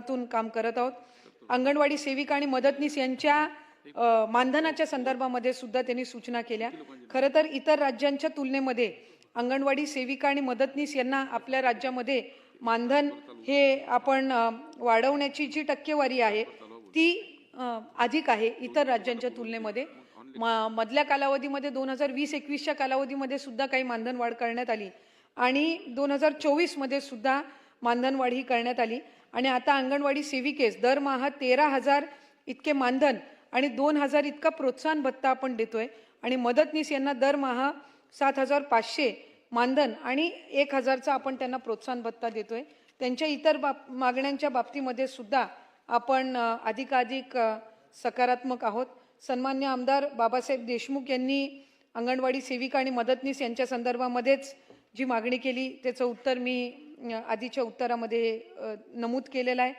माध्यमातून काम करत आहोत। अंगणवाडी सेविका आणि मदतनीस यांच्या मानधनाच्या संदर्भामध्ये सुद्धा त्यांनी सूचना केल्या। खरं तर इतर राज्यांच्या तुलनेमध्ये अंगणवाडी सेविका आणि मदतनीस यांना आपल्या राज्यामध्ये मानधन हे आपण वाढवण्याची जी टक्केवारी आहे ती अधिक आहे इतर राज्यांच्या तुलनेमध्ये। मधल्या कालावधीमध्ये 2020-21च्या कालावधीमध्ये सुद्धा काही मानधन वाढ करण्यात आली आणि 2024 मध्ये सुद्धा मानधन वाढ ही करण्यात आली आणि आता अंगणवाडी सेविकेस दरमहा 13,000 इतके मानधन आणि 2,000 इतका प्रोत्साहन भत्ता आपण देतोय आणि मदतनीस यांना दरमहा 7,500 मानधन आणि 1,000चा आपण त्यांना प्रोत्साहन भत्ता देतोय। त्यांच्या इतर मागण्यांच्या बाबतीमध्ये सुद्धा आपण अधिकाधिक सकारात्मक आहोत। सन्मान्य आमदार बाबासाहेब देशमुख यांनी अंगणवाडी सेविका आणि मदतनीस यांच्या संदर्भामध्येच जी मागणी केली त्याचं उत्तर मी आधीच्या उत्तरामध्ये नमूद केलेलं आहे।